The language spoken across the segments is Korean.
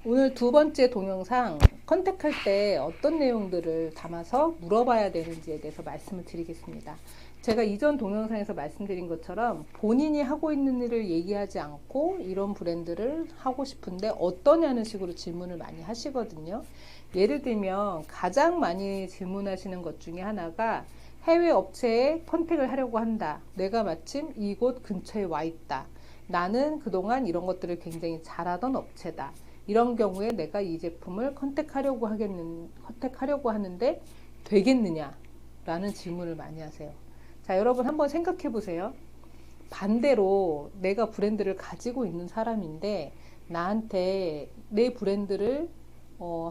오늘 두 번째 동영상 컨택할 때 어떤 내용들을 담아서 물어봐야 되는지에 대해서 말씀을 드리겠습니다. 제가 이전 동영상에서 말씀드린 것처럼 본인이 하고 있는 일을 얘기하지 않고 이런 브랜드를 하고 싶은데 어떠냐는 식으로 질문을 많이 하시거든요. 예를 들면 가장 많이 질문하시는 것 중에 하나가 해외 업체에 컨택을 하려고 한다. 내가 마침 이곳 근처에 와 있다. 나는 그동안 이런 것들을 굉장히 잘하던 업체다. 이런 경우에 내가 이 제품을 컨택하려고 하는데 되겠느냐? 라는 질문을 많이 하세요. 자, 여러분 한번 생각해 보세요. 반대로 내가 브랜드를 가지고 있는 사람인데 나한테 내 브랜드를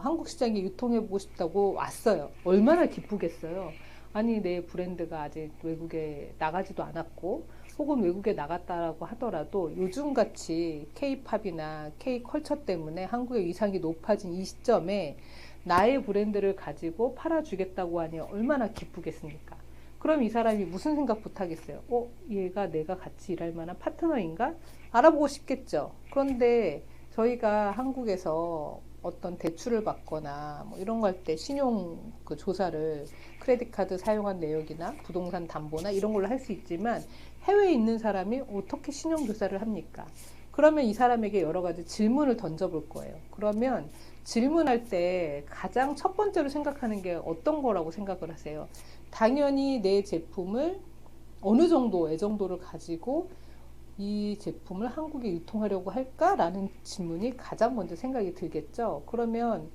한국 시장에 유통해 보고 싶다고 왔어요. 얼마나 기쁘겠어요. 아니, 내 브랜드가 아직 외국에 나가지도 않았고 혹은 외국에 나갔다라고 하더라도 요즘같이 K-팝이나 K-컬처 때문에 한국의 위상이 높아진 이 시점에 나의 브랜드를 가지고 팔아주겠다고 하니 얼마나 기쁘겠습니까? 그럼 이 사람이 무슨 생각부터 하겠어요? 얘가 내가 같이 일할 만한 파트너인가? 알아보고 싶겠죠. 그런데 저희가 한국에서 어떤 대출을 받거나 뭐 이런 거 할 때 신용 그 조사를 크레딧 카드 사용한 내역이나 부동산 담보나 이런 걸로 할 수 있지만 해외에 있는 사람이 어떻게 신용 조사를 합니까? 그러면 이 사람에게 여러 가지 질문을 던져볼 거예요. 그러면 질문할 때 가장 첫 번째로 생각하는 게 어떤 거라고 생각을 하세요? 당연히 내 제품을 어느 정도 애정도를 가지고 이 제품을 한국에 유통하려고 할까라는 질문이 가장 먼저 생각이 들겠죠. 그러면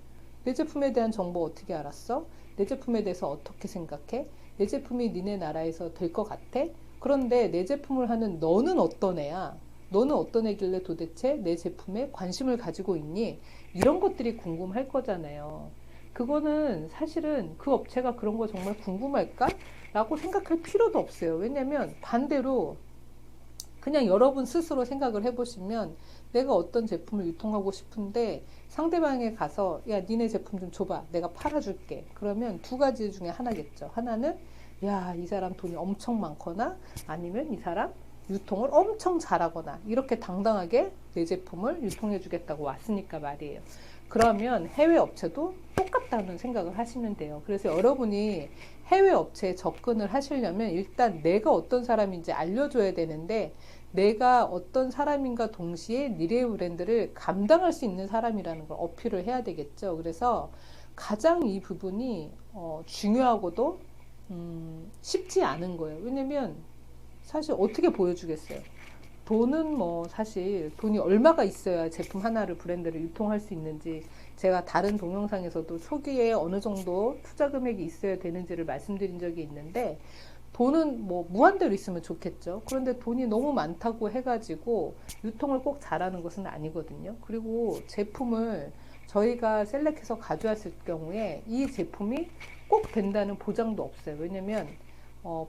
내 제품에 대한 정보 어떻게 알았어? 내 제품에 대해서 어떻게 생각해? 내 제품이 니네 나라에서 될 것 같아? 그런데 내 제품을 하는 너는 어떤 애야? 너는 어떤 애길래 도대체 내 제품에 관심을 가지고 있니? 이런 것들이 궁금할 거잖아요. 그거는 사실은 그 업체가 그런 거 정말 궁금할까? 라고 생각할 필요도 없어요. 왜냐면 반대로 그냥 여러분 스스로 생각을 해보시면 내가 어떤 제품을 유통하고 싶은데 상대방에 가서 야 니네 제품 좀 줘봐 내가 팔아줄게 그러면 두 가지 중에 하나겠죠. 하나는 야 이 사람 돈이 엄청 많거나 아니면 이 사람 유통을 엄청 잘하거나 이렇게 당당하게 내 제품을 유통해 주겠다고 왔으니까 말이에요. 그러면 해외 업체도 똑같다는 생각을 하시면 돼요. 그래서 여러분이 해외 업체에 접근을 하시려면 일단 내가 어떤 사람인지 알려줘야 되는데 내가 어떤 사람인가 동시에 니네 브랜드를 감당할 수 있는 사람이라는 걸 어필을 해야 되겠죠. 그래서 가장 이 부분이 중요하고도 쉽지 않은 거예요. 왜냐면 사실 어떻게 보여주겠어요. 돈은 뭐 사실 돈이 얼마가 있어야 제품 하나를 브랜드를 유통할 수 있는지 제가 다른 동영상에서도 초기에 어느 정도 투자 금액이 있어야 되는지를 말씀드린 적이 있는데 돈은 뭐 무한대로 있으면 좋겠죠. 그런데 돈이 너무 많다고 해가지고 유통을 꼭 잘하는 것은 아니거든요. 그리고 제품을 저희가 셀렉해서 가져왔을 경우에 이 제품이 꼭 된다는 보장도 없어요. 왜냐면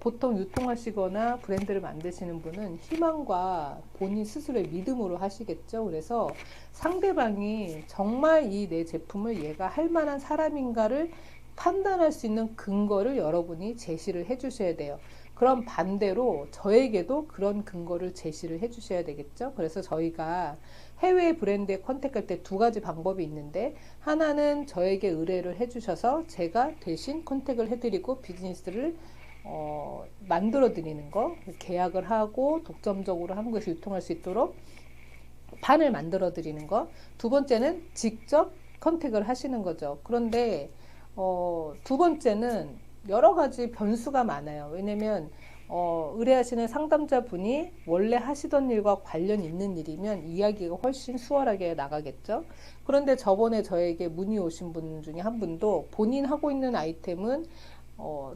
보통 유통하시거나 브랜드를 만드시는 분은 희망과 본인 스스로의 믿음으로 하시겠죠. 그래서 상대방이 정말 이 내 제품을 얘가 할 만한 사람인가를 판단할 수 있는 근거를 여러분이 제시를 해 주셔야 돼요. 그럼 반대로 저에게도 그런 근거를 제시를 해 주셔야 되겠죠. 그래서 저희가 해외 브랜드에 컨택할 때 두 가지 방법이 있는데 하나는 저에게 의뢰를 해 주셔서 제가 대신 컨택을 해드리고 비즈니스를 만들어 드리는 거, 계약을 하고 독점적으로 한국에서 유통할 수 있도록 판을 만들어 드리는 거. 두 번째는 직접 컨택을 하시는 거죠. 그런데 두 번째는 여러 가지 변수가 많아요. 왜냐면 의뢰하시는 상담자분이 원래 하시던 일과 관련 있는 일이면 이야기가 훨씬 수월하게 나가겠죠. 그런데 저번에 저에게 문의 오신 분 중에 한 분도 본인 하고 있는 아이템은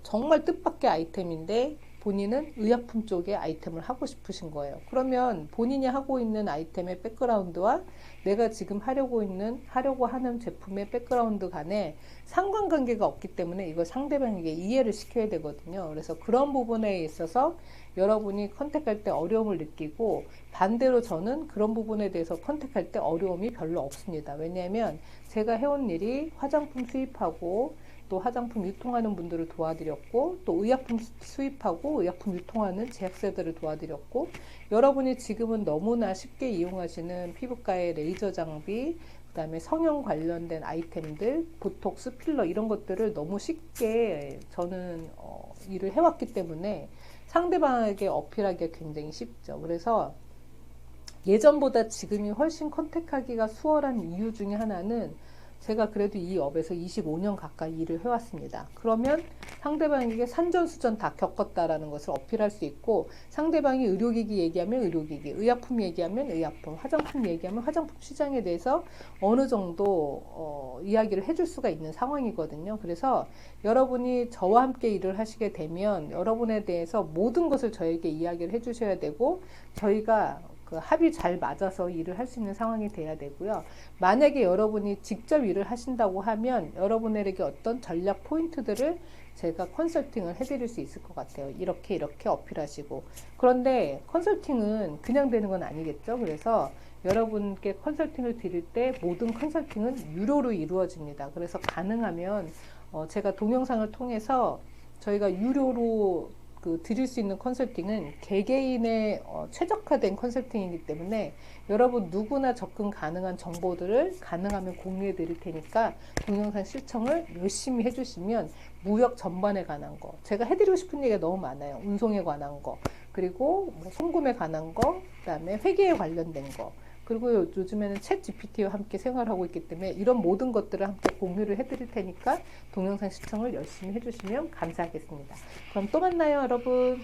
정말 뜻밖의 아이템인데 본인은 의약품 쪽의 아이템을 하고 싶으신 거예요. 그러면 본인이 하고 있는 아이템의 백그라운드와 내가 지금 하려고 하는 제품의 백그라운드 간에 상관관계가 없기 때문에 이걸 상대방에게 이해를 시켜야 되거든요. 그래서 그런 부분에 있어서 여러분이 컨택할 때 어려움을 느끼고 반대로 저는 그런 부분에 대해서 컨택할 때 어려움이 별로 없습니다. 왜냐하면 제가 해온 일이 화장품 수입하고 또 화장품 유통하는 분들을 도와드렸고 또 의약품 수입하고 의약품 유통하는 제약사들을 도와드렸고 여러분이 지금은 너무나 쉽게 이용하시는 피부과의 레이저 장비 그다음에 성형 관련된 아이템들, 보톡스, 필러 이런 것들을 너무 쉽게 저는 일을 해왔기 때문에 상대방에게 어필하기가 굉장히 쉽죠. 그래서 예전보다 지금이 훨씬 컨택하기가 수월한 이유 중에 하나는 제가 그래도 이 업에서 25년 가까이 일을 해왔습니다. 그러면 상대방에게 산전수전 다 겪었다라는 것을 어필할 수 있고, 상대방이 의료기기 얘기하면 의료기기, 의약품 얘기하면 의약품, 화장품 얘기하면 화장품 시장에 대해서 어느 정도 이야기를 해줄 수가 있는 상황이거든요. 그래서 여러분이 저와 함께 일을 하시게 되면 여러분에 대해서 모든 것을 저에게 이야기를 해주셔야 되고, 저희가 그 합이 잘 맞아서 일을 할 수 있는 상황이 돼야 되고요. 만약에 여러분이 직접 일을 하신다고 하면 여러분에게 어떤 전략 포인트들을 제가 컨설팅을 해드릴 수 있을 것 같아요. 이렇게 어필하시고. 그런데 컨설팅은 그냥 되는 건 아니겠죠. 그래서 여러분께 컨설팅을 드릴 때 모든 컨설팅은 유료로 이루어집니다. 그래서 가능하면 제가 동영상을 통해서 저희가 유료로 드릴 수 있는 컨설팅은 개개인의 최적화된 컨설팅이기 때문에 여러분 누구나 접근 가능한 정보들을 가능하면 공유해 드릴 테니까 동영상 시청을 열심히 해주시면 무역 전반에 관한 거, 제가 해드리고 싶은 얘기가 너무 많아요. 운송에 관한 거, 그리고 뭐 송금에 관한 거, 그 다음에 회계에 관련된 거, 그리고 요즘에는 챗 GPT와 함께 생활하고 있기 때문에 이런 모든 것들을 함께 공유를 해드릴 테니까 동영상 시청을 열심히 해주시면 감사하겠습니다. 그럼 또 만나요, 여러분.